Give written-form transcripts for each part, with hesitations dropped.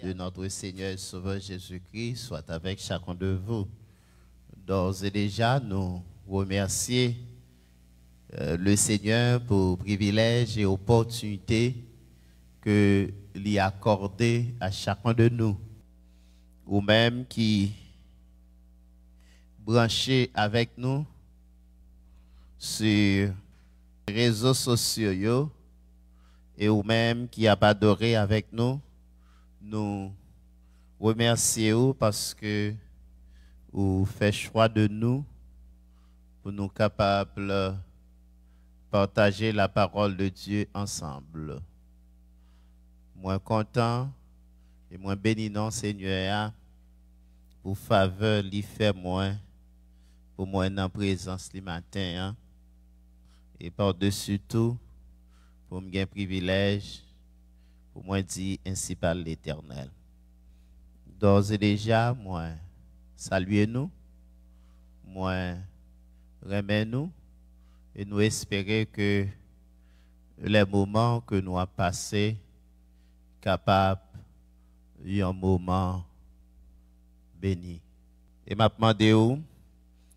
De notre Seigneur et Sauveur Jésus-Christ soit avec chacun de vous. D'ores et déjà, nous remercions le Seigneur pour privilège et opportunité que lui a accordé à chacun de nous, ou même qui branché avec nous sur les réseaux sociaux et ou même qui a adoré avec nous. Nous remercions parce que vous faites choix de nous pour nous capables de partager la parole de Dieu ensemble. Moins content et moins bénissant, Seigneur, pour faveur, l'y fait moins, pour moi en présence le matin. Et par-dessus tout, pour me gagner privilège. Pour moi dire ainsi par l'Éternel. D'ores et déjà, moi, saluez-nous, moi, remets-nous, et nous espérons que les moments que nous avons passés, capables d'un moment béni. Et m'a demandé où,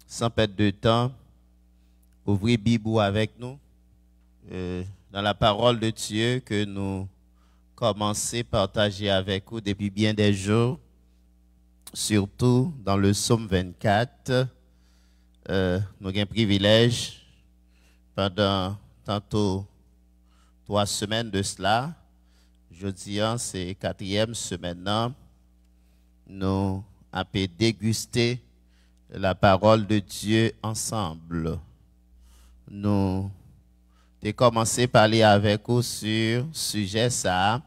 sans perdre de temps, ouvrez Bible avec nous, dans la parole de Dieu que nous commencer à partager avec vous depuis bien des jours, surtout dans le psaume 24. Nous avons un privilège pendant tantôt 3 semaines de cela. Jeudi, c'est 4e semaine. Nous avons dégusté la parole de Dieu ensemble. Nous avons commencé à parler avec vous sur le sujet ça.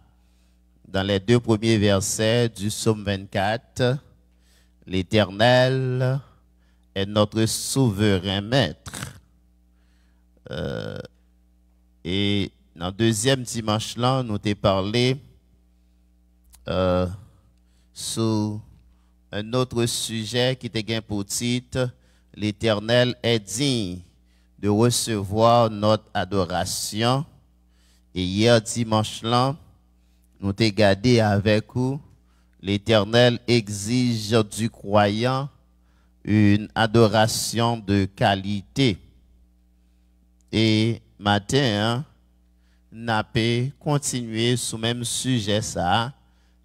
Dans les 2 premiers versets du psaume 24, l'Éternel est notre souverain maître. Et dans le deuxième dimanche là, nous avons parlé sur un autre sujet qui était pour titre « L'Éternel est digne de recevoir notre adoration ». Et hier dimanche là, nous t'ai gardé avec vous, l'Éternel exige du croyant une adoration de qualité. Et matin, n'a pas continué sur le même sujet ça.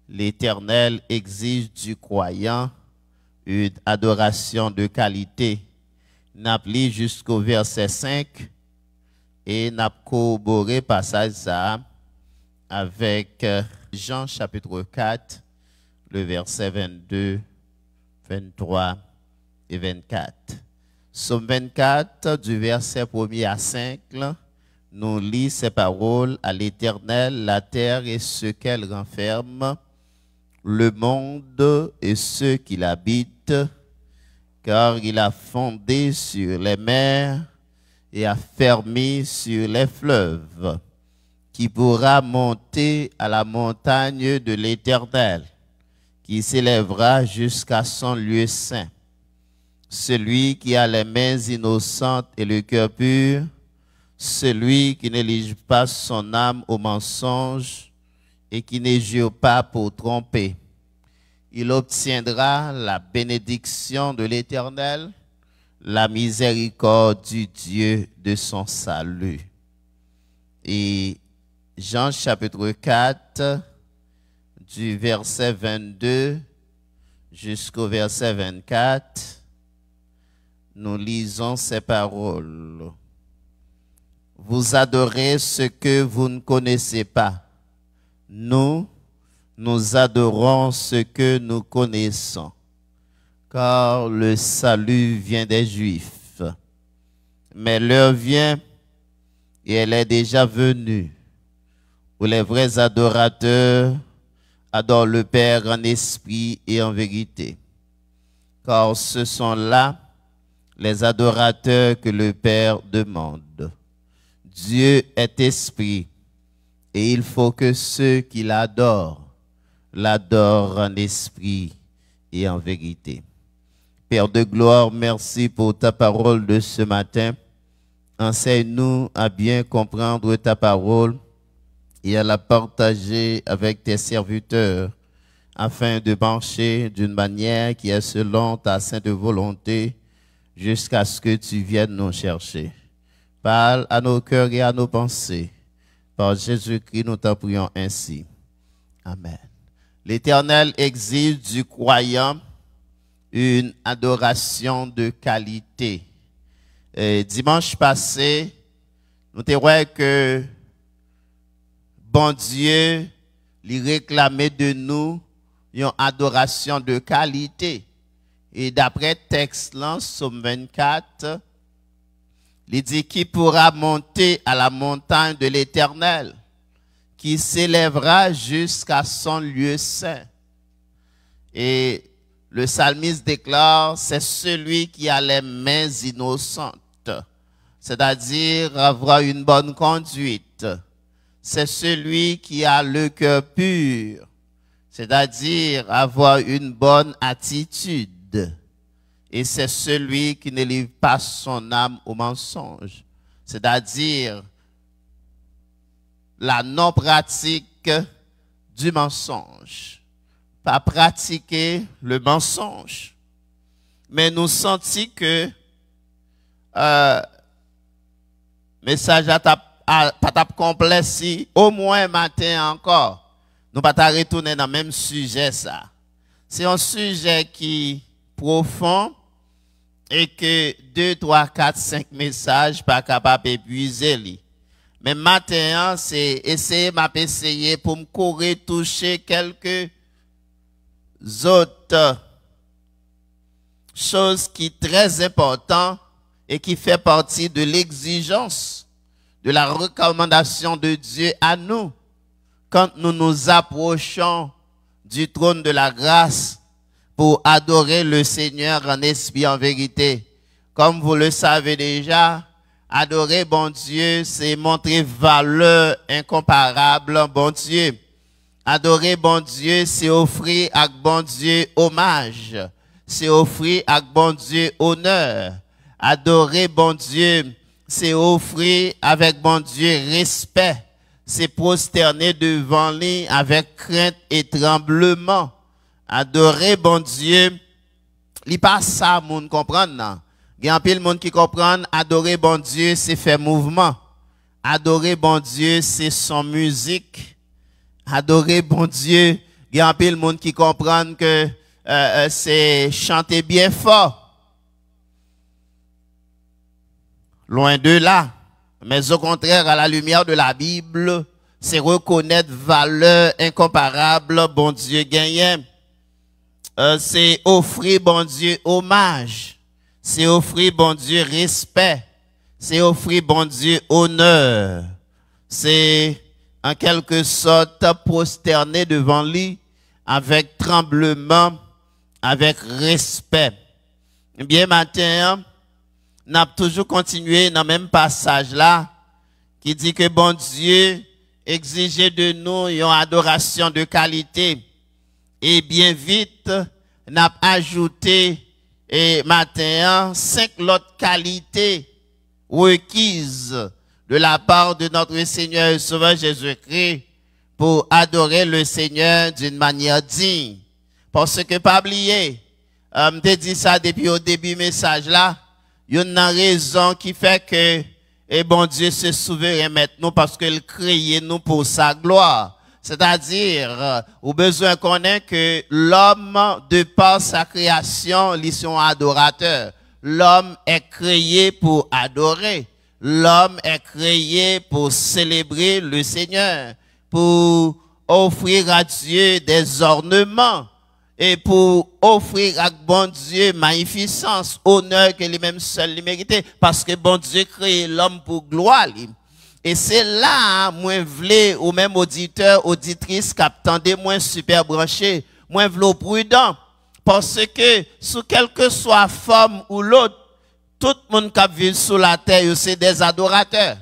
L'Éternel exige du croyant une adoration de qualité. N'a pris jusqu'au verset 5 et n'a corroboré passage ça avec Jean chapitre 4, le verset 22, 23 et 24. Somme 24, du verset 1er à 5, nous lisons ces paroles à l'Éternel, la terre et ce qu'elle renferme, le monde et ceux qui l'habitent, car il a fondé sur les mers et a fermé sur les fleuves. Qui pourra monter à la montagne de l'Éternel, qui s'élèvera jusqu'à son lieu saint. Celui qui a les mains innocentes et le cœur pur, celui qui n'élige pas son âme au mensonge et qui ne jure pas pour tromper. Il obtiendra la bénédiction de l'Éternel, la miséricorde du Dieu de son salut. Et Jean chapitre 4, du verset 22 jusqu'au verset 24, nous lisons ces paroles. Vous adorez ce que vous ne connaissez pas. Nous adorons ce que nous connaissons, car le salut vient des Juifs. Mais l'heure vient, et elle est déjà venue, où les vrais adorateurs adorent le Père en esprit et en vérité. Car ce sont là les adorateurs que le Père demande. Dieu est esprit, et il faut que ceux qui l'adorent en esprit et en vérité. Père de gloire, merci pour ta parole de ce matin. Enseigne-nous à bien comprendre ta parole et à la partager avec tes serviteurs, afin de marcher d'une manière qui est selon ta sainte volonté, jusqu'à ce que tu viennes nous chercher. Parle à nos cœurs et à nos pensées. Par Jésus-Christ, nous t'en prions ainsi. Amen. L'Éternel exige du croyant une adoration de qualité. Dimanche passé, nous te voyons que bon Dieu lui réclamait de nous une adoration de qualité. Et d'après texte là, Somme 24, il dit qui pourra monter à la montagne de l'Éternel, qui s'élèvera jusqu'à son lieu saint. Et le psalmiste déclare, c'est celui qui a les mains innocentes, c'est-à-dire avoir une bonne conduite. C'est celui qui a le cœur pur, c'est-à-dire avoir une bonne attitude. Et c'est celui qui ne livre pas son âme au mensonge, c'est-à-dire la non-pratique du mensonge. Pas pratiquer le mensonge. Mais nous sentons que message pas complet si au moins matin encore nous pas retourner dans le même sujet ça. C'est un sujet qui profond et que 2, 3, 4, 5 messages pas capable d'épuiser. Mais matin c'est essayer pour me courir toucher quelques autres choses qui sont très importantes et qui fait partie de l'exigence de la recommandation de Dieu à nous quand nous nous approchons du trône de la grâce pour adorer le Seigneur en esprit en vérité. Comme vous le savez déjà, adorer bon Dieu, c'est montrer valeur incomparable bon Dieu. Adorer bon Dieu, c'est offrir à bon Dieu hommage. C'est offrir à bon Dieu honneur. Adorer bon Dieu, c'est offrir avec bon Dieu respect. C'est prosterner devant lui avec crainte et tremblement. Adorer bon Dieu, il pas ça, moun comprendre non. Il y a un peu de monde qui comprend, adorer bon Dieu, c'est faire mouvement. Adorer bon Dieu, c'est son musique. Adorer bon Dieu, il y a un peu de monde qui comprend que c'est chanter bien fort. Loin de là. Mais au contraire, à la lumière de la Bible, c'est reconnaître valeur incomparable, bon Dieu gagnant. C'est offrir bon Dieu hommage. C'est offrir bon Dieu respect. C'est offrir bon Dieu honneur. C'est en quelque sorte prosterner devant lui avec tremblement, avec respect. Bien matin, on a toujours continué dans le même passage là qui dit que bon Dieu exige de nous une adoration de qualité. Et bien vite, on a ajouté et matin 5 autres qualités requises de la part de notre Seigneur et Sauveur Jésus-Christ pour adorer le Seigneur d'une manière digne. Parce que pas oublier, je te dit ça depuis au début message là, il y a une raison qui fait que et bon Dieu se souverain maintenant parce qu'il crée nous pour sa gloire. C'est-à-dire, au besoin qu'on ait que l'homme, de par sa création, ils sont adorateurs. L'homme est créé pour adorer. L'homme est créé pour célébrer le Seigneur, pour offrir à Dieu des ornements. et pour offrir à bon Dieu magnificence, honneur que lui-même seul lui méritait, parce que bon Dieu crée l'homme pour gloire. Et c'est là, moi, v'lais, ou même auditeur, auditrice, captandé, moins super branché, moins v'lais prudent, parce que, sous quelque soit forme ou l'autre, tout le monde qui vit sous la terre, c'est des adorateurs.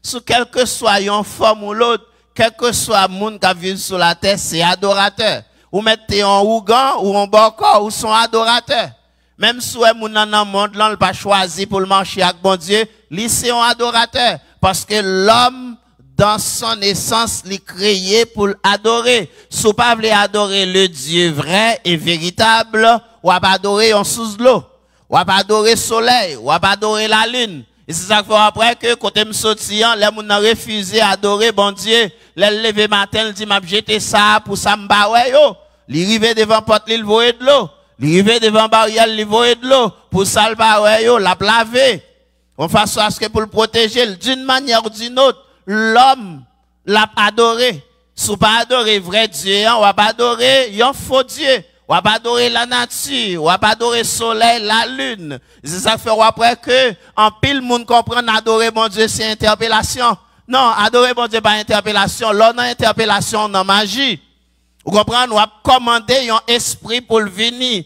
Sous quelque soit une forme ou l'autre, quel que soit le monde qui vit sous la terre, c'est adorateur. Ou mettez en Ougan, ou en Boko, ou sont adorateurs. Même si vous êtes dans le monde, là, pas choisi pour le marcher avec bon Dieu, lui, c'est un adorateur. Parce que l'homme, dans son essence, l'est créé pour l'adorer. Si vous ne pouvez pas adorer le Dieu vrai et véritable, ou pas adorer en sous l'eau, ou pas adorer le soleil, ou pas adorer la lune. Et c'est ça qu'il faut après que, quand je sorti, les gens ont refusé d'adorer bon Dieu. Les lever matin, ils disent, m'a jeté ça pour ça m'baoué yo. Ils arrivent devant porte, ils voient de l'eau. Ils arrivent devant barrière, ils voient de l'eau. Pour ça m'baoué yo, la laver. On fait ça que pour le protéger, d'une manière ou d'une autre, l'homme l'a adoré. Si vous pas adorer vrai Dieu, on va pas adorer un faux Dieu. On va pas adorer la nature, on va pas adorer le soleil, la lune. C'est ça fait après que, en pile monde comprend adorer mon Dieu, c'est interpellation. Non, adorer mon Dieu, pas interpellation. L'on a interpellation, on a magie. Vous comprenez? On va commander un esprit pour le venir.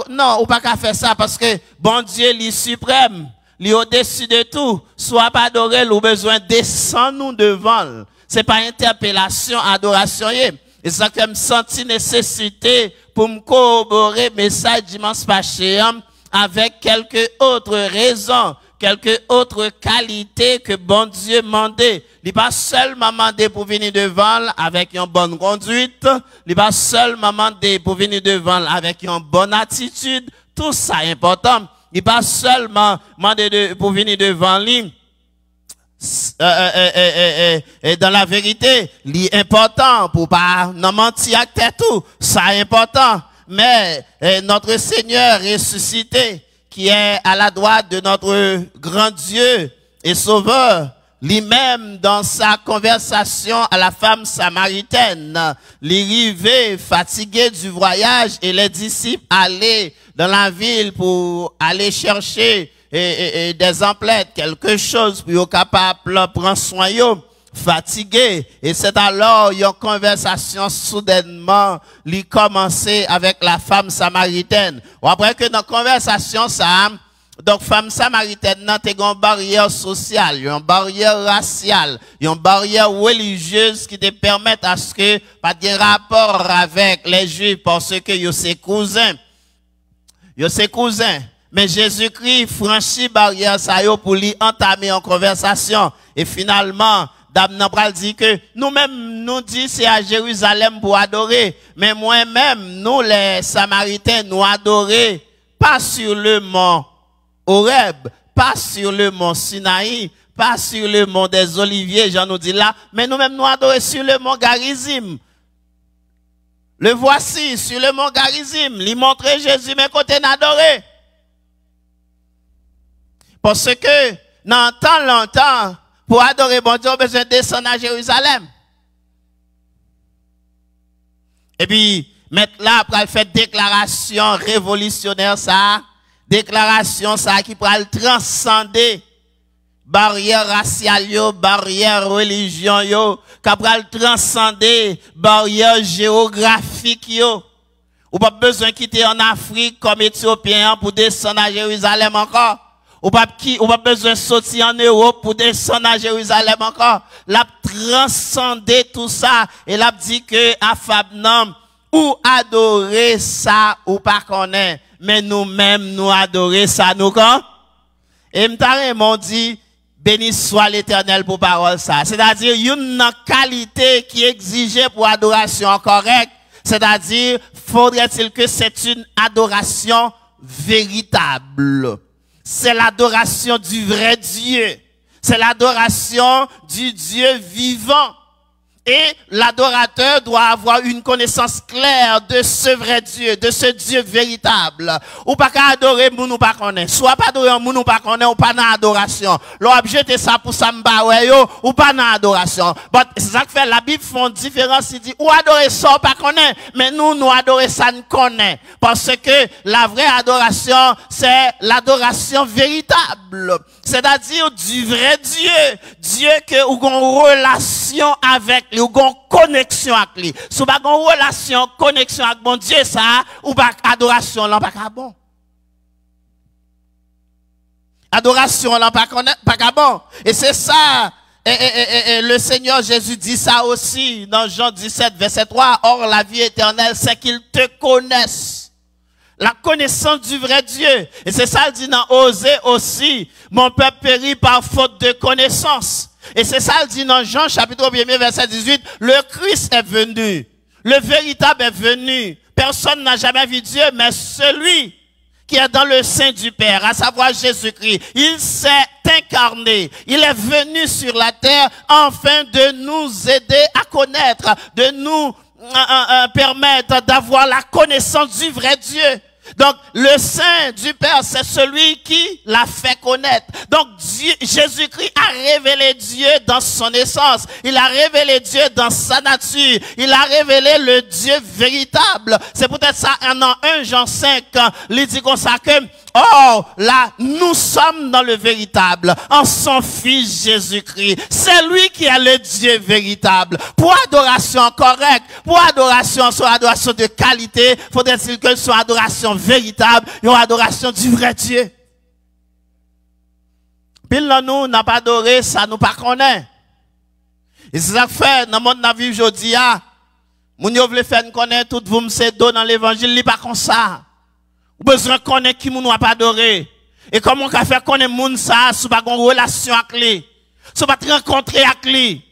Non, on va pas faire ça parce que bon Dieu, il est suprême. Il est au-dessus de tout. Soit pas adorer, ou besoin de descendre nous devant. C'est pas interpellation, adoration. Et ça fait me sentir nécessité pour me corroborer le message dimanche passé avec quelques autres raisons, quelques autres qualités que bon Dieu mandait. Il n'est pas seulement mandé pour venir devant avec une bonne conduite, il n'est pas seulement mandé pour venir devant avec une bonne attitude, tout ça est important. Il n'est pas seulement mandé pour venir devant lui. Dans la vérité, l'important pour pas non mentir à tout, ça est important. Mais notre Seigneur ressuscité, qui est à la droite de notre grand Dieu et Sauveur, lui-même dans sa conversation à la femme samaritaine, l'arrivée fatigué du voyage et les disciples allaient dans la ville pour aller chercher des emplettes, quelque chose pour être capable de prendre soin d'eux, fatigué. Et c'est alors une conversation soudainement lui commencé avec la femme samaritaine. Après que dans la conversation, ça, donc femme samaritaine, n'a une barrière sociale, une barrière raciale, une barrière religieuse qui te permet à ce que pas de rapport avec les Juifs parce que yo ses cousins. Yo ses cousins. Mais Jésus-Christ franchit barrière ça yo pour lui entamer en conversation. Et finalement, Dame Nabral dit que nous-mêmes, nous dit c'est à Jérusalem pour adorer. Mais moi-même, nous les Samaritains, nous adorer pas sur le mont Horeb, pas sur le mont Sinaï, pas sur le mont des Oliviers, j'en nous dis là. Mais nous-mêmes, nous adorer sur le mont Garizim. Le voici sur le mont Garizim. Lui montrer Jésus, mais côté n'adorer. Parce que, dans tant longtemps, pour adorer bon Dieu, on a besoin de descendre à Jérusalem. Et puis, maintenant, après, faire déclaration révolutionnaire, ça, déclaration, ça, qui pourra transcender barrière raciale, barrière religion, qui pourra transcender barrière géographique, ou pas besoin de quitter en Afrique comme Éthiopien pour descendre à Jérusalem encore. Ou pas besoin de sortir en Europe pour descendre à Jérusalem encore. L'a transcendé tout ça. Et l'a dit que, à Fabnam, ou adorer ça ou pas connaître. Mais nous-mêmes, nous adorer ça, nous quand? Et m'ont dit, béni soit l'Éternel pour parole ça. C'est-à-dire, une qualité qui exigeait pour adoration correcte. C'est-à-dire, faudrait-il que c'est une adoration véritable. C'est l'adoration du vrai Dieu. C'est l'adoration du Dieu vivant. Et l'adorateur doit avoir une connaissance claire de ce vrai Dieu, de ce Dieu véritable. Ou pas qu'à adorer moun ou pas connaît. Soit pas adorer moun ou pas connaît, ou pas dans adoration. L'objet ça pour ça ou pas dans adoration. But c'est ça que fait la Bible font différence, il dit ou adorer ça ou pas connaît, mais nous adorer ça nous connaît. Parce que la vraie adoration, c'est l'adoration véritable. C'est-à-dire du vrai Dieu. Dieu que ou une relation avec lui, ou une connexion avec lui. Si vous avez une relation, connexion avec mon Dieu, ça, ou pas adoration, là, pas bon. Adoration, là, pas bon. Et c'est ça. Et le Seigneur Jésus dit ça aussi dans Jean 17, verset 3. Or, la vie éternelle, c'est qu'ils te connaissent. La connaissance du vrai Dieu. Et c'est ça, il dit dans Osée aussi. Mon peuple périt par faute de connaissance. Et c'est ça, il dit dans Jean chapitre 1, verset 18. Le Christ est venu. Le véritable est venu. Personne n'a jamais vu Dieu, mais celui qui est dans le sein du Père, à savoir Jésus-Christ, il s'est incarné. Il est venu sur la terre afin de nous aider à connaître, de nous permettre d'avoir la connaissance du vrai Dieu. Donc, le Saint du Père, c'est celui qui l'a fait connaître. Donc, Jésus-Christ a révélé Dieu dans son essence. Il a révélé Dieu dans sa nature. Il a révélé le Dieu véritable. C'est peut-être ça, en 1 Jean 5, il dit comme ça que, oh, là, nous sommes dans le véritable, en son Fils Jésus-Christ. C'est lui qui est le Dieu véritable. Pour adoration correcte, pour adoration, soit adoration de qualité, faudrait-il que soit adoration véritable, une adoration du vrai Dieu. Pile nous n'a pas adoré, ça nous pas connaît. Et c'est ça que fait, dans le monde de vie aujourd'hui, moun yo vle faire nous connaître, tout vous me do dans l'évangile, li pas comme ça. Ou besoin de connaître qui moun n'a pas adoré. Et comment on peut faire connaître moun ça, sous pas une relation avec lui. Sous pas rencontrer avec lui.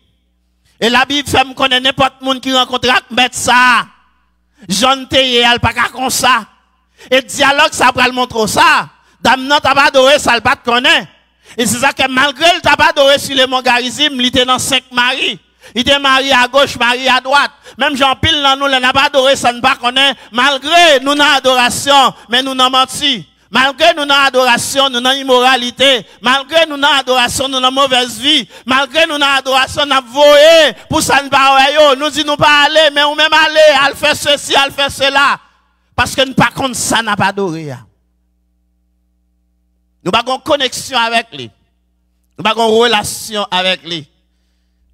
Et la Bible fait me connaître n'importe moun qui rencontre avec mettre ça. Jean Teye, elle pas comme ça. Et dialogue, ça va le montrer ça. Dame non, t'as pas adoré, ça le pas te connaît. Et c'est ça que malgré le t'as pas adoré sur le mont Garizim, il était dans 5 maris. Il était marié à gauche, marié à droite. Même Jean-Pile, nous, n'a pas adoré, ça ne pas connaît. Malgré nous, n'a adoration, mais nous, n'a menti. Malgré nous, n'a adoration, nous, n'a immoralité. Malgré nous, n'a adoration, nous, n'a mauvaise vie. Malgré nous, n'a adoration, n'a voyé. Pour ça, nous pas nous dit nous pas aller, mais ou même aller, elle fait ceci, elle fait cela. Parce que nous pas contre ça, n'a pas adoré. Nous pas une connexion avec lui. Nous pas une relation avec lui.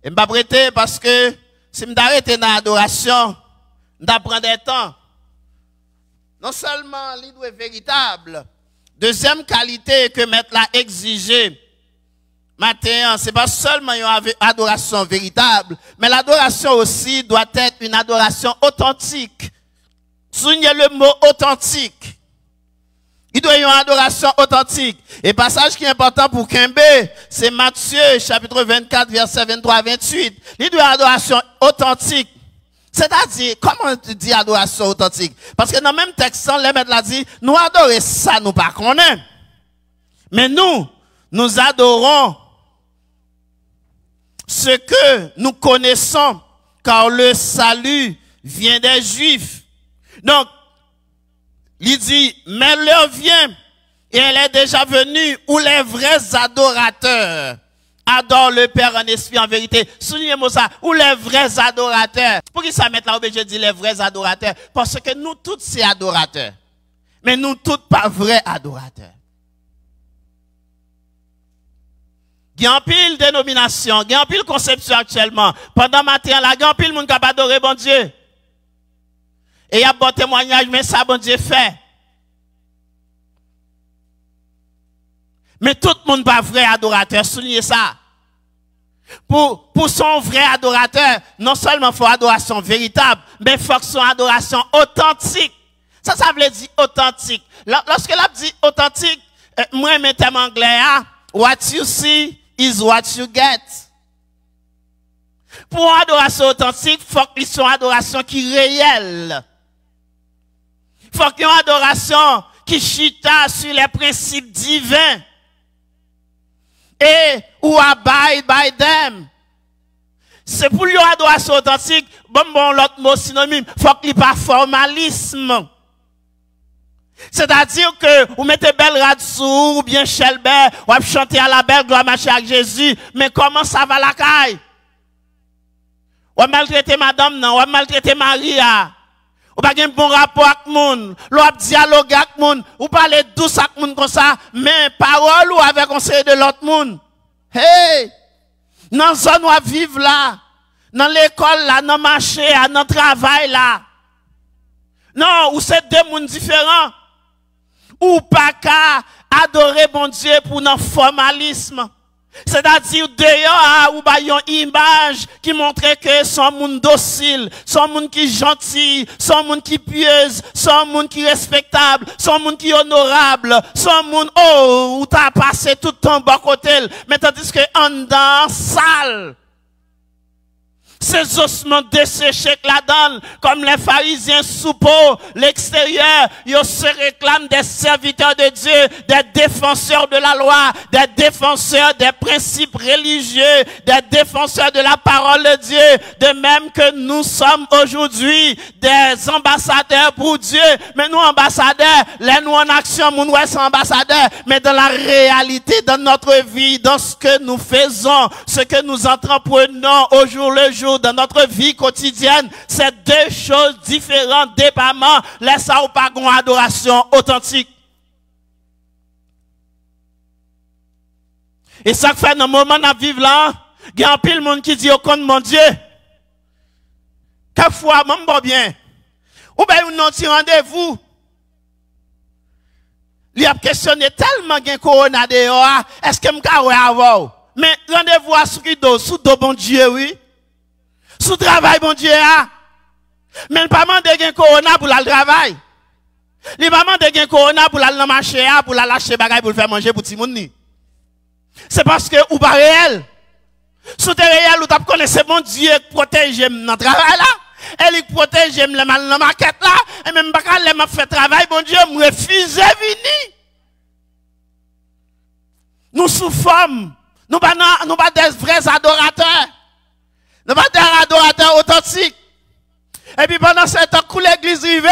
Et je ne vais pas prêter parce que si je m'arrête dans l'adoration, je vais prendre des temps. Non seulement l'idée est véritable, deuxième qualité que mettre l'a exigé, matin, c'est pas seulement une adoration véritable, mais l'adoration aussi doit être une adoration authentique. Soulignez le mot authentique. Il doit y avoir une adoration authentique. Et passage qui est important pour Kembe, c'est Matthieu, chapitre 24, verset 23-28. Il doit y avoir une adoration authentique. C'est-à-dire, comment tu dis adoration authentique? Parce que dans le même texte, les maîtres l'a dit, nous adorons ça, nous pas connaissons. Mais nous adorons ce que nous connaissons, car le salut vient des Juifs. Donc, il dit, mais l'heure vient, et elle est déjà venue, où les vrais adorateurs adorent le Père en esprit, en vérité. Soulignez-moi ça, où les vrais adorateurs. Pour qui ça met là, je dis les vrais adorateurs? Parce que nous tous, c'est adorateurs. Mais nous tous, pas vrais adorateurs. Il y a un pile dénomination, il y a un pile conception actuellement. Pendant matin, là, il y a un pile monde qui a adoré bon Dieu. Et il y a un bon témoignage, mais ça, bon Dieu fait. Mais tout le monde pas vrai adorateur, soulignez ça. Pour son vrai adorateur, non seulement il faut adoration véritable, mais il faut que son adoration authentique. Ça veut dire authentique. Lorsque l'on dit authentique, moi, je mets en anglais, what you see is what you get. Pour une adoration authentique, il faut qu'il soit une adoration qui est réelle. Il faut qu'il y ait une adoration qui chita sur les principes divins. Et ou abide by them. C'est pour une adoration authentique, bon, l'autre mot synonyme, faut qu'il n'y ait pas formalisme. C'est-à-dire que vous mettez belle radsou ou bien Shelbert, ou vous chantez à la belle gloire marcher avec Jésus, mais comment ça va la caille? Ou maltraiter madame, non, ou maltraiter Maria. Ou pas un bon rapport avec moun, ou dialogue avec moun, ou parler douce avec moun comme ça, mais parole ou avec conseil de l'autre moun. Hey! Dans la zone où on vit là, dans l'école là, dans le marché, dans le travail là. Non, ou c'est deux mondes différents. Ou pas qu'à adorer bon Dieu pour un formalisme. C'est-à-dire d'ailleurs, ou ba yon image qui montre que son monde docile, son monde qui gentil, son monde qui pieuse, son monde qui respectable, son monde qui honorable, son monde où t'as passé tout ton bon côté, mais tandis que en dans salle. Ces ossements desséchés que la donne, comme les pharisiens sous peau, l'extérieur, ils se réclament des serviteurs de Dieu, des défenseurs de la loi, des défenseurs des principes religieux, des défenseurs de la parole de Dieu, de même que nous sommes aujourd'hui des ambassadeurs pour Dieu. Mais nous, ambassadeurs, les nous en action, nous sommes ambassadeurs, mais dans la réalité, dans notre vie, dans ce que nous faisons, ce que nous entreprenons au jour le jour, dans notre vie quotidienne, c'est deux choses différentes, dépendamment, laisse ça ou pas une adoration authentique. Et ça fait dans le moment où vivre là, il y a un pile monde qui dit au compte mon Dieu. Quelquefois, même pas bien. Ou bien un petit rendez-vous. Il a questionné tellement qu'il y a corona dehors, est-ce que je peux avoir? Mais rendez-vous à sous do bon Dieu, oui. Sous travail, bon Dieu, ah. Mais le pas de gen corona pour le travail. Le pas de gen corona pour le marché, pour la lâcher bagay pour le faire manger pour tout le monde. C'est parce que ou pas réel. Sous réel, ou t'as connaissé bon Dieu protège dans le travail là. Et il protège le mal dans la maquette là. Et même pas quand il m'a fait travail, bon Dieu, me refuse venir. Nous souffrons. Nous pas des vrais adorateurs. Nous pas des adorateurs authentiques. Et puis pendant ce temps, que l'église arrive,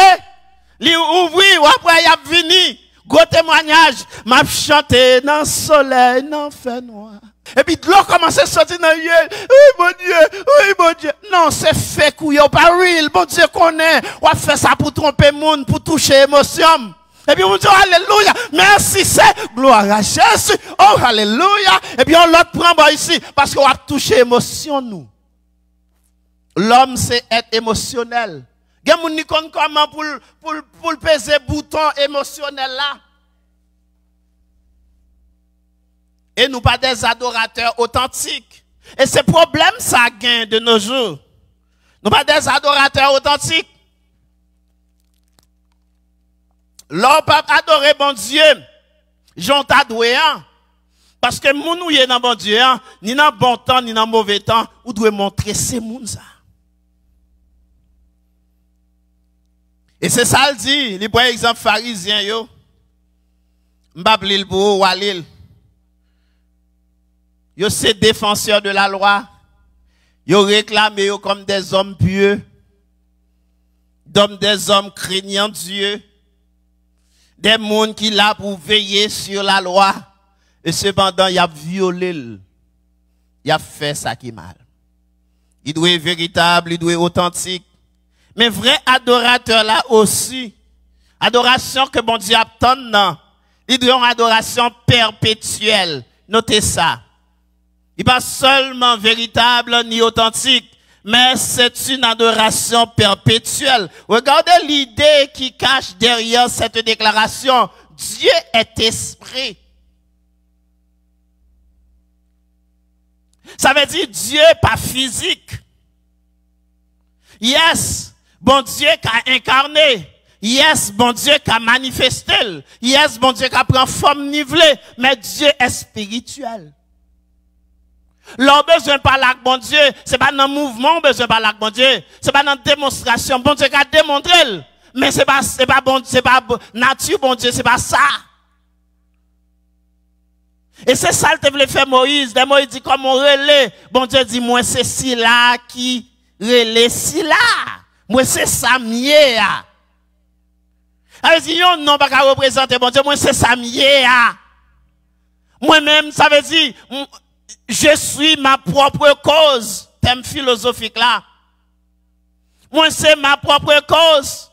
il ouvre, ou après il a venu, gros témoignage, m'a chanté dans le soleil, dans le fait noir. Et puis l'eau commence à sortir dans le oui mon Dieu. Non, c'est fait couille, pas real, bon Dieu connaît, ou a fait ça pour tromper le monde, pour toucher l'émotion. Et puis on dit, alléluia, merci, c'est gloire à Jésus, oh alléluia. Et puis on l'autre prend ici, parce qu'on a touché l'émotion nous. L'homme, c'est être émotionnel. Il y a des gens qui comment pour peser le bouton émotionnel là. Et nous pas des adorateurs authentiques. Et c'est problème ça gagne de nos jours. Nous pas des adorateurs authentiques. L'homme pas adorer bon Dieu. J'en t'adoué parce que moun ou yé dans bon Dieu, ni dans bon temps ni dans mauvais temps, ou doit montrer ces moun ça. Et c'est ça le dit, les par exemple pharisiens yo. M'bablil pour walil. Yo c'est défenseurs de la loi. Yo réclament yo comme des hommes pieux. Des hommes craignant Dieu. Des gens qui là pour veiller sur la loi. Et cependant, il a violé. Il a fait ça qui est mal. Il doit être véritable, il doit être authentique. Mais vrai adorateur là aussi, adoration que bon Dieu attend, non. Il doit une adoration perpétuelle. Notez ça. Il n'est pas seulement véritable ni authentique, mais c'est une adoration perpétuelle. Regardez l'idée qui cache derrière cette déclaration. Dieu est esprit. Ça veut dire Dieu pas physique. Yes. Bon Dieu qui a incarné. Yes, bon Dieu qui a manifesté. Yes, bon Dieu qui a pris forme nivelée. Mais Dieu est spirituel. Leur besoin par là, bon Dieu, c'est pas dans le mouvement, besoin par là, bon Dieu. C'est pas dans la démonstration. Bon Dieu qui a démontré. Mais c'est pas bon, c'est pas nature, bon Dieu, c'est pas ça. Et c'est ça que voulait faire Moïse. Moïse dit comme on relais. Bon Dieu dit, moi c'est si là qui relais si là. Moi c'est ça mieux. Elle dit, non, pas qu'à représenter, bon Dieu, moi c'est ça mieux. Moi-même, ça veut dire, je suis ma propre cause. Thème philosophique là. Moi c'est ma propre cause.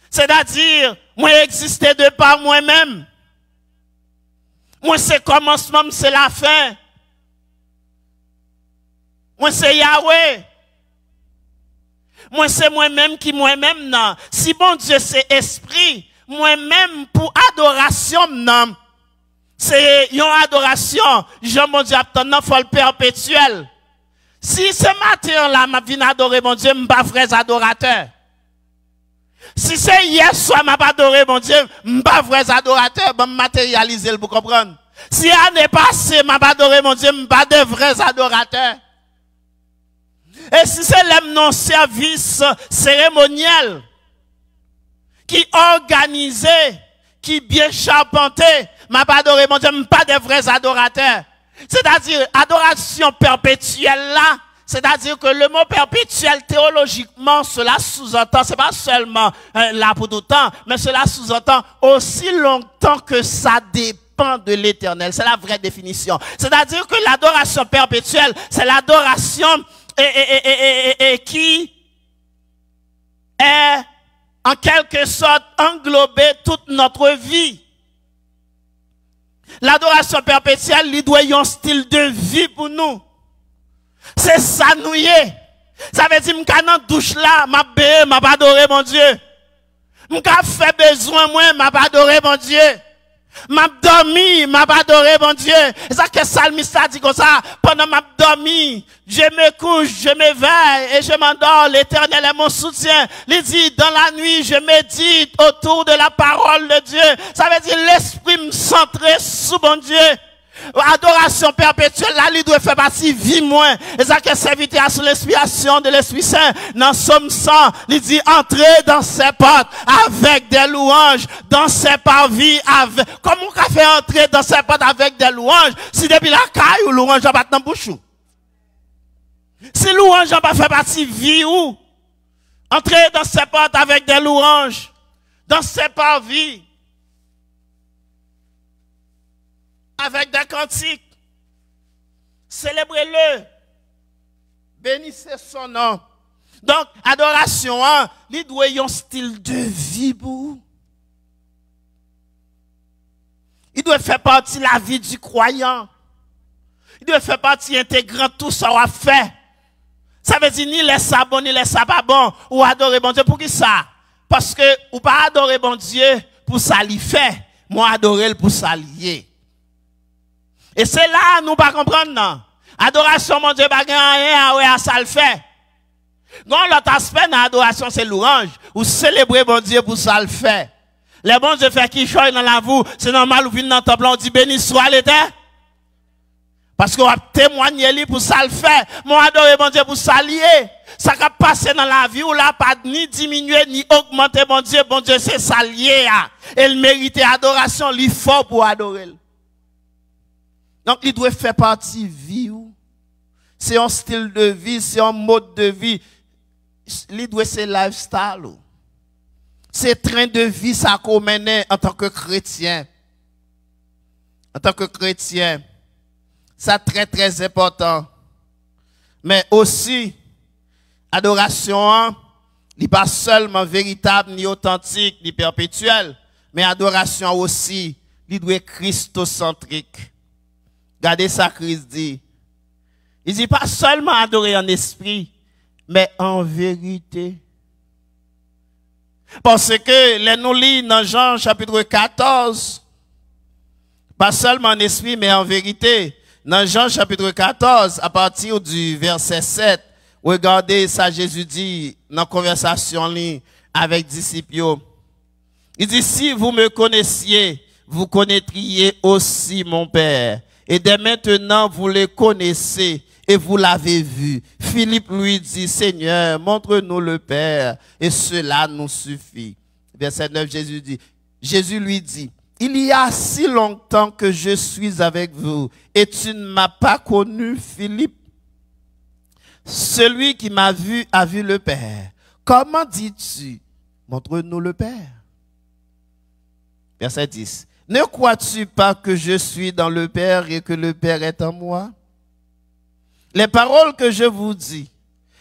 C'est-à-dire, moi exister de par moi-même. Moi, c'est commencement, c'est la fin. Moi, c'est Yahweh. Moi, c'est moi-même qui moi-même, non. Si bon Dieu, c'est esprit, moi-même, pour adoration, non. C'est une adoration. Jean, mon Dieu, attendant, faut le perpétuel. Si ce matin-là, ma vie adorer, mon Dieu, je pas vrai adorateur. Si c'est hier soir, m'a pas adoré, mon Dieu, m'pas vrai adorateur, bon matérialiser pour comprendre. Si l'année passée, m'a pas adoré, mon Dieu, m'pas de vrais adorateurs. Et si c'est l'homme non service cérémoniel, qui organisé, qui bien charpenté, m'a pas adoré, mon Dieu, m'pas de vrais adorateurs. C'est-à-dire, adoration perpétuelle là, c'est-à-dire que le mot perpétuel, théologiquement, cela sous-entend, c'est pas seulement là pour tout temps, mais cela sous-entend aussi longtemps que ça dépend de l'éternel. C'est la vraie définition. C'est-à-dire que l'adoration perpétuelle, c'est l'adoration qui est en quelque sorte englobée toute notre vie. L'adoration perpétuelle, il doit y avoir un style de vie pour nous. C'est ça nous y est. Ça veut dire que dans douche là, m'a béé, m'a pas adoré mon Dieu. M'ka fait besoin moi, m'a pas adoré mon Dieu. M'a dormi, m'a pas adoré mon Dieu. Et ça que le psalmiste a dit comme ça, pendant m'a dormi, je me couche, je m'éveille et je m'endors, l'Éternel est mon soutien. Il dit dans la nuit, je médite autour de la parole de Dieu. Ça veut dire l'esprit me centré sous mon Dieu. Adoration perpétuelle, là, il doit faire partie vie moins. Et ça que serviteur sous l'inspiration de l'Esprit Saint, dans Somme 100, il dit, entrez dans ses portes avec des louanges, dans ses parvis avec, comment on fait entrer dans ses portes avec des louanges, si depuis la caille ou louange n'a pas dans bouche ou? Si louange n'a pas fait partie vie ou? Entrez dans ses portes avec des louanges, dans ses parvis, avec des cantiques, célébrez-le, bénissez son nom. Donc, adoration, hein, il doit y avoir un style de vie pour vous. Il doit faire partie de la vie du croyant. Il doit faire partie intégrante tout ça qu'on fait. Ça veut dire ni laisse ça bon, ni laisse ça pas bon, ou adorer bon Dieu. Pour qui ça? Parce que, ou pas adorer bon Dieu pour ça l'y fait, moi adorer pour ça lier. Et c'est là, nous pas comprendre, non. Adoration, mon Dieu, pas rien, ouais, ça le fait. Non, l'autre aspect dans l'adoration, c'est louange. Ou célébrer, mon Dieu, pour ça le fait. Les bons Dieu fait qui choisit dans la vous, c'est normal, ou vient dans le temple, on dit béni soit l'éternel. Parce qu'on va témoigner lui pour ça le fait. Mon adoré, mon Dieu, pour ça lier. Ça va passer dans la vie, ou là, pas ni diminuer, ni augmenter, mon Dieu, c'est ça lié. Et il mérite adoration, il faut pour adorer. Donc, il doit faire partie vie. C'est un style de vie, c'est un mode de vie. Il doit ser lifestyle. C'est train de vie, ça qu'on mène en tant que chrétien. En tant que chrétien. Ça très, très important. Mais aussi, adoration, n'est pas seulement véritable, ni authentique, ni perpétuelle. Mais adoration aussi, il doit être christocentrique. Regardez ça, Christ dit. Il dit pas seulement adorer en esprit, mais en vérité. Parce que, les nous lisons dans Jean chapitre 14, pas seulement en esprit, mais en vérité. Dans Jean chapitre 14, à partir du verset 7, regardez ça, Jésus dit dans la conversation avec disciples. Il dit, si vous me connaissiez, vous connaîtriez aussi mon Père. Et dès maintenant, vous le connaissez et vous l'avez vu. Philippe lui dit, Seigneur, montre-nous le Père, et cela nous suffit. Verset 9, Jésus lui dit, il y a si longtemps que je suis avec vous et tu ne m'as pas connu, Philippe. Celui qui m'a vu a vu le Père. Comment dis-tu? Montre-nous le Père. Verset 10. Ne crois-tu pas que je suis dans le Père et que le Père est en moi? Les paroles que je vous dis,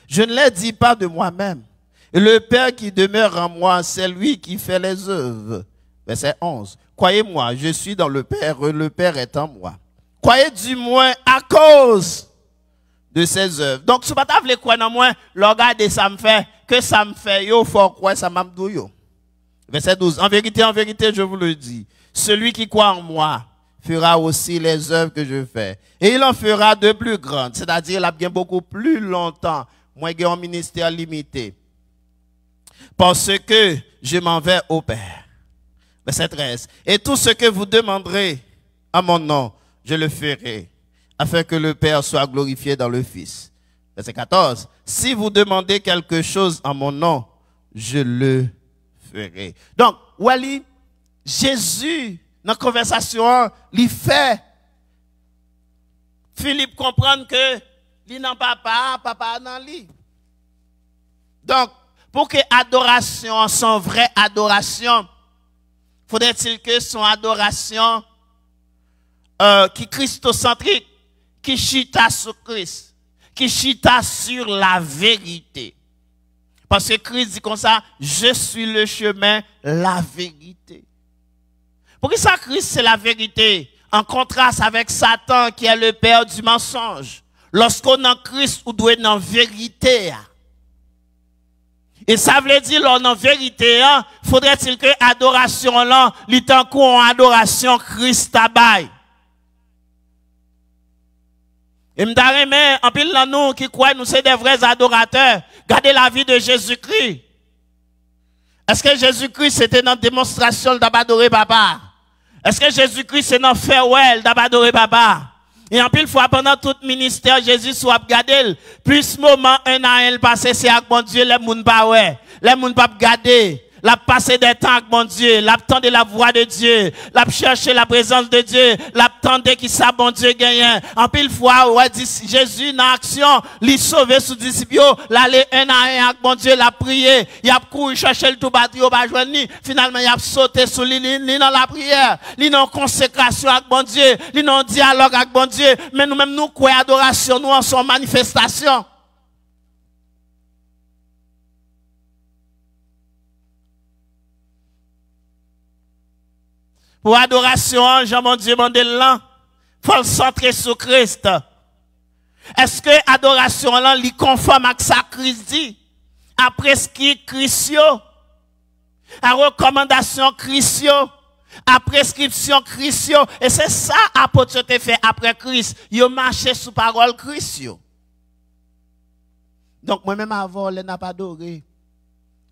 je ne les dis pas de moi-même. Et le Père qui demeure en moi, c'est lui qui fait les œuvres. Verset 11. Croyez-moi, je suis dans le Père et le Père est en moi. Croyez du moins à cause de ses œuvres. Donc, si vous ne voulez croire dans moi, regardez ça me fait, que ça me fait, yo, faut croire ça m'a dit yo. Verset 12. En vérité, je vous le dis, celui qui croit en moi fera aussi les œuvres que je fais. Et il en fera de plus grandes. C'est-à-dire, il a bien beaucoup plus longtemps. Moi, j'ai un ministère limité. Parce que je m'en vais au Père. Verset 13. Et tout ce que vous demanderez à mon nom, je le ferai, afin que le Père soit glorifié dans le Fils. Verset 14. Si vous demandez quelque chose en mon nom, je le ferai. Donc, Wally, Jésus, dans la conversation, il fait Philippe comprendre que il n'a pas papa dans lui. Donc, pour que adoration, son vraie adoration, faudrait-il que son adoration qui christocentrique, qui chita sur Christ, qui chita sur la vérité. Parce que Christ dit comme ça, je suis le chemin, la vérité. Pour que ça, Christ, c'est la vérité, en contraste avec Satan qui est le père du mensonge. Lorsqu'on est en Christ, on doit être en vérité. Et ça veut dire, en vérité, faudrait-il que adoration là, l'étant qu'on adoration Christ tabaye. Et m'dareme, en pile dans nous qui croient nous c'est des vrais adorateurs. Gardez la vie de Jésus-Christ. Est-ce que Jésus-Christ c'était dans démonstration d'adorer papa? Est-ce que Jésus-Christ c'est dans farewell d'adorer papa? Et en pile fois pendant tout ministère Jésus soit regardé, plus moment un à un passé c'est avec mon Dieu les moun pas ouais, les moun pas regarder. La passer des temps avec mon Dieu, l'attendre la voix de Dieu, la chercher la présence de Dieu, l'attendre qui ça bon Dieu gagne. En pile fois, ouais, Jésus dans action, lui sauver sous disciples, l'aller un à un avec mon Dieu, la prier, il a couru chercher le tout battu, il va joindre, finalement il a sauté sous lui dans la prière, lui dans consécration avec mon Dieu, lui dans dialogue avec mon Dieu, mais nous-mêmes nous quoi adoration, nous en son manifestation. Pour adoration, Jean mon Dieu, mon Dieu, là, faut le centrer sur Christ. Est-ce que adoration là, lui conforme à ça Christ dit? Après ce qui est Christ, à recommandation Christ, à prescription Christ, et c'est ça apôtre te fait après Christ. Yo marché sous parole Christ. Donc moi-même avant, je n'ai pas adoré.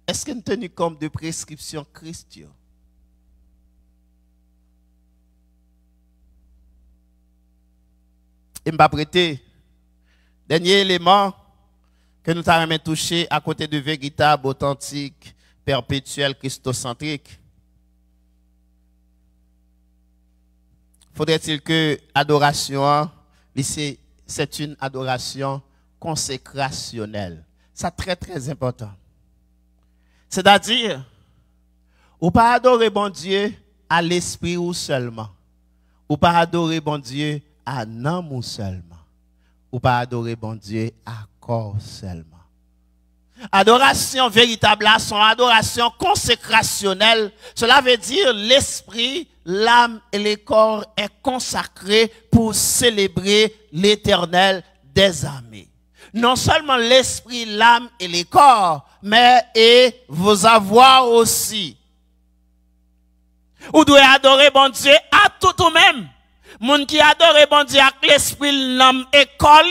Est-ce que nous tenu compte de prescription Christ? Et m'a prêté dernier élément que nous avons touché à côté de véritable, authentique, perpétuel, christocentrique. Faudrait-il que adoration, c'est une adoration consécrationnelle. C'est très très important. C'est-à-dire, ou pas adorer bon Dieu à l'esprit ou seulement. Ou pas adorer bon Dieu à non seulement, ou pas adorer bon Dieu à corps seulement. Adoration véritable, son adoration consécrationnelle, cela veut dire l'esprit, l'âme et le corps est consacré pour célébrer l'Éternel des armées. Non seulement l'esprit, l'âme et le corps, mais et vos avoirs aussi. Vous devez adorer bon Dieu à tout ou même. Moun qui adore bon Dieu avec l'esprit, l'âme et corps,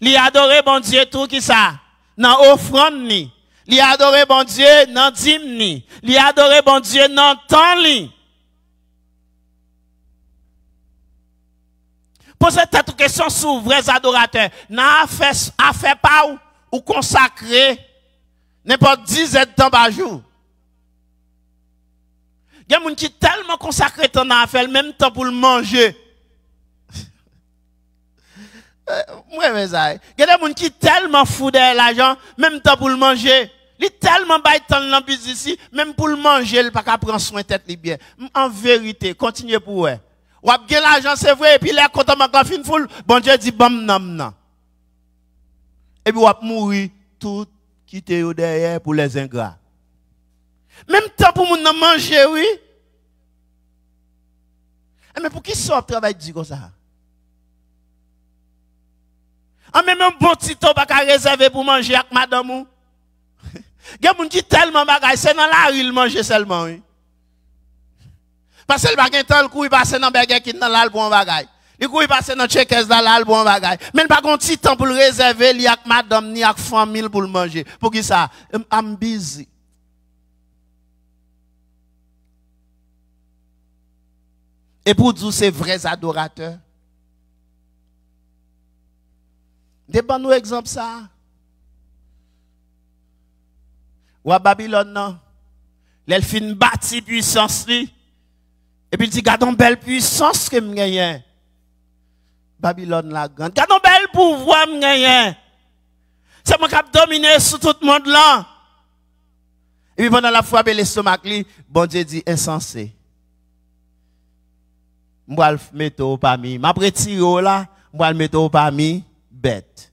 li adore bon Dieu tout qui ça, dans offrande ni, li adore bon Dieu dans dîme ni, li adore bon Dieu dans temps li. Posez cette question sur vrais adorateurs. N'a fait pas ou consacrer n'importe 10 temps par jour. Il y a des gens qui sont tellement consacrés à faire le même temps pour le manger. Moi, mais ça. Il y a des gens qui sont tellement fous de l'argent, même temps pour le manger. Il est tellement bâton dans le business ici, même pour le manger, il ne peut pas prendre soin de tête bien. En vérité, continuez pour eux. Ou a bien l'argent, c'est vrai, et puis là, quand on m'a fait une foule, bon Dieu dit, bam, nam. Et puis, ou a mourir, tout quitter derrière pour les ingrats. Même temps pour nous manger, oui. Mais pour qui sort travail dit comme ça? En même un bon petit temps, pas réserver pour manger avec madame ou. Il y a des gens qui tellement bagaille, c'est dans la rue, il mange seulement, oui. Parce que le bagage temps, le coup, il passe dans Burger King, dans l'album bagaille. Le coup, il passe dans Checkers, dans l'album bagaille. Mais il n'y a pas de petit temps pour le réserver, ni avec madame, ni avec famille pour le manger. Pour qui ça? I'm busy. Et pour dire ces vrais adorateurs, des bons exemples ça. Ou à Babylone, non. L'elfine bâti puissance li. Et puis il dit, gardons belle puissance que m'gagne. Babylone la grande. Gardons belle pouvoir m'gagne. C'est moi qui a dominé sur tout le monde là. Et puis pendant la fois, l'estomac li, bon Dieu dit, insensé. Moi, je vais le mettre au parmi. Ma retire là, moi, je vais le mettre au parmi bête.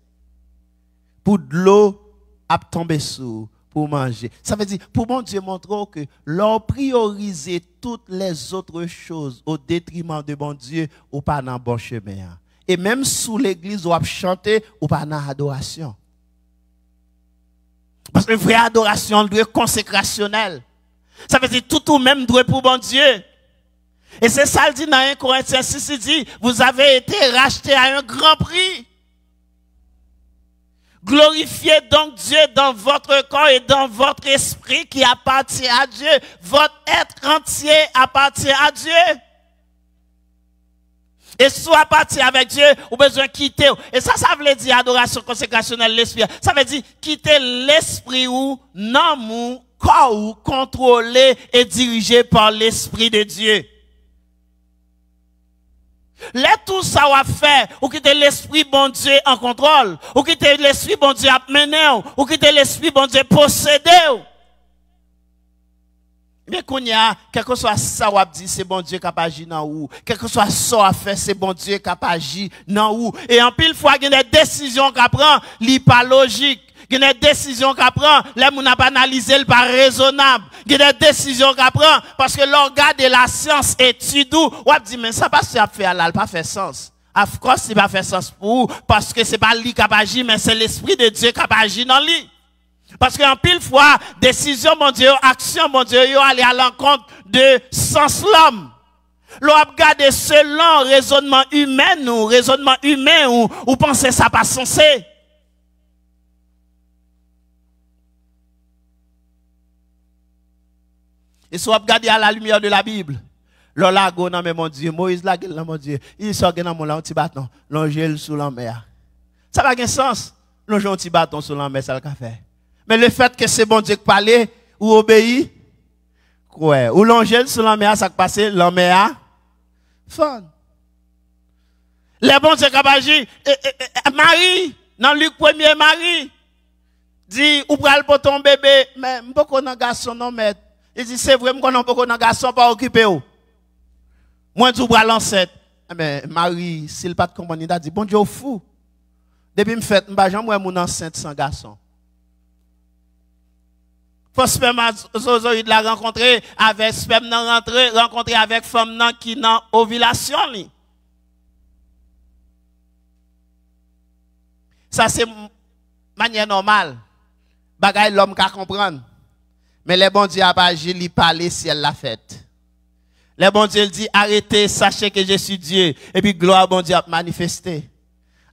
Pour de l'eau, à tomber sous. Pour manger. Ça veut dire, pour mon Dieu montrer que leur prioriser toutes les autres choses au détriment de mon Dieu ou pas dans le bon chemin. Et même sous l'église, on va chanter ou pas dans l'adoration. Parce que la vraie adoration doit être consécrationnelle. Ça veut dire, tout ou même doit pour mon Dieu. Et c'est ça le dit dans 1 Corinthiens 6, il dit, vous avez été rachetés à un grand prix. Glorifiez donc Dieu dans votre corps et dans votre esprit qui appartient à Dieu. Votre être entier appartient à Dieu. Et si vous appartient avec Dieu, vous avez besoin de quitter. Et ça veut dire adoration consécrationnelle l'esprit. Ça veut dire quitter l'esprit ou non ou corps ou contrôlé et dirigé par l'esprit de Dieu. Là, tout ça va faire, ou quitter l'esprit bon Dieu en contrôle, ou quitter l'esprit bon Dieu à mener, ou quitter l'esprit bon Dieu posséder. Mais qu'on y a, quel que soit ça, on dit, c'est bon Dieu qui a agi dans ou, quel que soit ça à faire, c'est bon Dieu qui a agi dans ou. Et en pile fois, il y a des décisions qu'on prend, li pas logique. Il y a des décisions qu'on prend, là, on n'a pas analysé le pas raisonnable. Il y a des décisions qu'on prend, parce que l'organe de la science étudie, on dit, mais ça pas ça fait là, pas fait sens. Of course, c'est pas fait sens pour vous, parce que c'est pas lui qui a agi, mais c'est l'esprit de Dieu qui a agi dans lui. Parce qu'en pile fois, décision, mon Dieu, action, mon Dieu, yo aller à l'encontre de sens l'homme. L'on a regardé selon raisonnement humain ou penser ça pas censé. Et si on regarde à la lumière de la Bible, l'on go non mais mon Dieu, Moïse la gueule mon Dieu, il sort dans mon petit bâton, l'ongèle sous la mer. Ça n'a pas de sens. Longer un petit bâton sous la mer, ça le fait. Mais le fait que c'est bon Dieu qui parle ou obéit, ouais, ou l'ongèle sous la mer, ça passe, la mer fun. Les bons Dieu qui agit, Marie, dans Luc 1er, Marie, dit, ou pral pour ton bébé, mais m'poko nan garçon non mais il dit, c'est vrai, m'konan m'poko nan garçon pas occupé ou. Moi, du bras l'enceinte. Mais Marie, s'il pas de comprendre, il a dit, bon Dieu, fou. Depuis m'fait, m'ba j'en moi mon enceinte sans garçon. Faut spermatozoïde la rencontrer avec sperme rencontrer avec femme nan qui nan ovulation li. Ça c'est manière normale. Bagay l'homme ka comprendre. Mais les bon Dieu a pas agi, li parler si elle l'a fait. Les bon Dieu dit arrêtez, sachez que je suis Dieu et puis gloire bon Dieu a manifesté.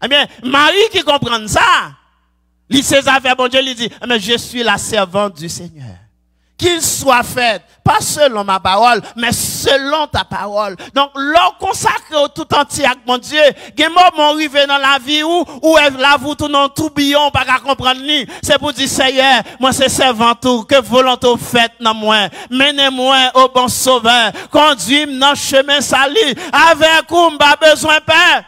Eh bien, Marie qui comprend ça, lui ses affaires bon Dieu lui dit mais je suis la servante du Seigneur. qu'il soit fait, pas selon ma parole, mais selon ta parole. Donc, l'or consacré au tout entier avec mon Dieu, il y a un moment arrivé dans la vie où la vous tout non tourbillon, pas qu'à comprendre ni. C'est pour dire, Seigneur, moi c'est servant tout, que volonté faites dans moi. Menez-moi au bon sauveur, conduis-moi dans le chemin sali, avec où pas besoin de paix.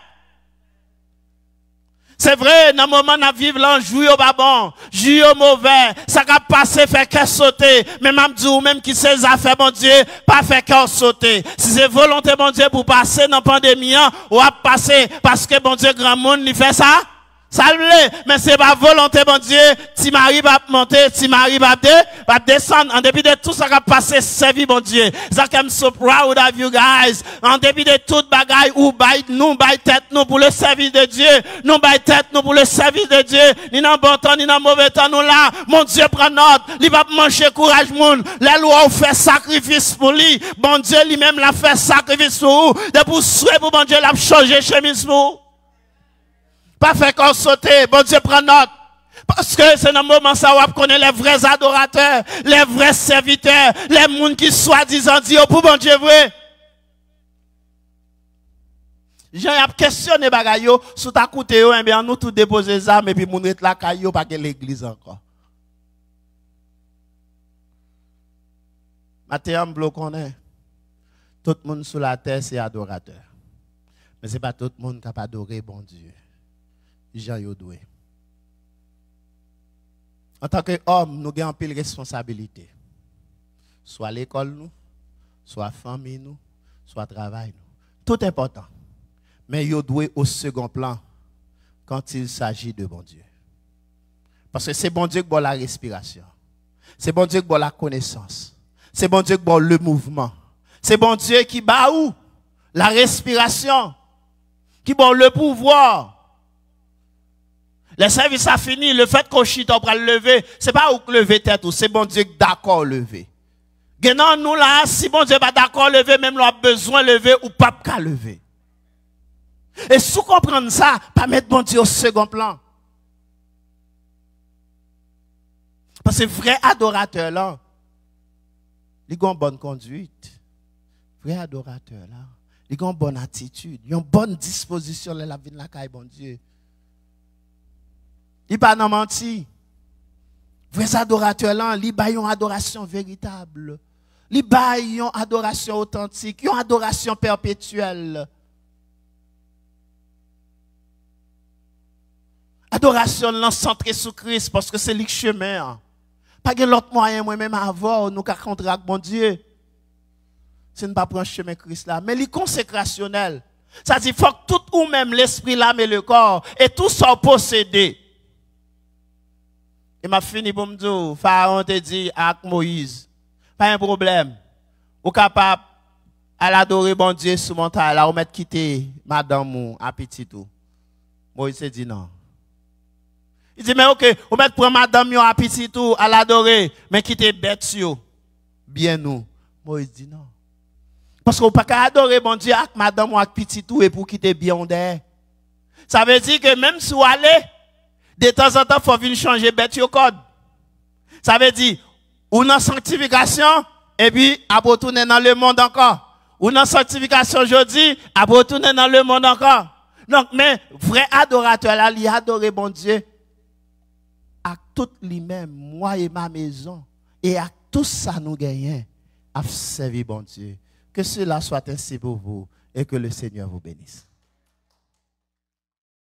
C'est vrai, dans le moment où nous vivons là, jouer au pas bon, jouer au mauvais, ça va passer, faire qu'elle sauter. Mais même Dieu, même qui sait affaires, mon Dieu, pas faire qu'elle sauter. Si c'est volonté, mon Dieu, pour passer dans la pandémie, ou à passer, parce que, mon Dieu, grand monde, il fait ça. Ça le mais c'est pas volonté, mon Dieu. Si Marie va monter, si Marie va descendre, en dépit de tout ça qui a passé, servi, mon Dieu. Ça I'm so proud of you guys. En dépit de toute bagaille, ou nous baille tête, nous pour le service de Dieu. Nous baille tête, nous pour le service de Dieu. Ni dans bon temps, ni dans mauvais temps, nous là. Mon Dieu prend note. Il va manger courage, moun. La loi ou fait sacrifice pour lui. Bon Dieu lui-même l'a fait sacrifice pour vous. De pour souhait pour bon Dieu l'a changé chemise pour vous. Pas fait qu'on sauter, bon Dieu prend note. Parce que c'est dans le moment ça où on connaît les vrais adorateurs, les vrais serviteurs, les gens qui soi-disant disent, oh, pour bon Dieu vrai. J'ai questionné bagayo, sous ta coûte, eh bien, nous tout déposer les armes et puis moun ret la caillou pas que l'église encore. Matin, on connaît. Tout le monde sur la terre, c'est adorateur. Mais ce n'est pas tout le monde qui a adoré bon Dieu. Jean Yodoué. En tant qu'homme, nous avons une responsabilité. Soit l'école, nous, soit famille, nous, soit travail. Nous. Tout important. Mais Yodoué au second plan quand il s'agit de bon Dieu. Parce que c'est bon Dieu qui a la respiration. C'est bon Dieu qui a la connaissance. C'est bon Dieu qui a le mouvement. C'est bon Dieu qui bat où? La respiration. Qui a le pouvoir. Le service a fini, le fait qu'on chite, on va le lever, c'est pas où lever tête, c'est bon Dieu d'accord lever. Maintenant, nous là, si bon Dieu pas d'accord lever, même nous avons besoin de lever ou pas qu'à lever. Et si vous comprenez ça, pas mettre bon Dieu au second plan. Parce que vrai adorateur là, il a une bonne conduite. Vrai adorateur là, il a une bonne attitude, il a une bonne disposition de la vie de la caille, bon Dieu. Il pas non menti. Vrais adorateurs là, ils ont une adoration véritable. Ils ont une adoration authentique, une adoration perpétuelle. Adoration là centrée sur Christ parce que c'est le chemin. Pas de l'autre moyen moi-même à avoir nous qu'à contrat avec bon Dieu. C'est ne pas prendre chemin Christ là, mais les consécrationnel. Ça dit faut que tout ou même l'esprit, l'âme et le corps et tout soit possédé. Et m'a fini pour me dire, Pharaon te dit avec Moïse, pas un problème. Ou capable à l'adorer bon Dieu sous montagne, là, ou mettre quitter madame ou appétit tout. Moïse dit non. Il dit, mais ok, ou mettre prendre madame ou appétit tout, à l'adorer, mais quitter bête yo. Bien nous. Moïse dit non. Parce qu'on peut pas adorer bon Dieu avec madame ou avec petit tout et pour quitter bien derrière. Ça veut dire que même si vous allez, de temps en temps, il faut venir changer bête au code. Ça veut dire, ou dans sanctification, et puis, à retourner dans le monde encore. Ou dans sanctification aujourd'hui, à retourner dans le monde encore. Donc, mais, vrai adorateur là, il adore bon Dieu. À tout lui-même, moi et ma maison, et à tout ça nous gagnons, à servir bon Dieu. Que cela soit ainsi pour vous, et que le Seigneur vous bénisse.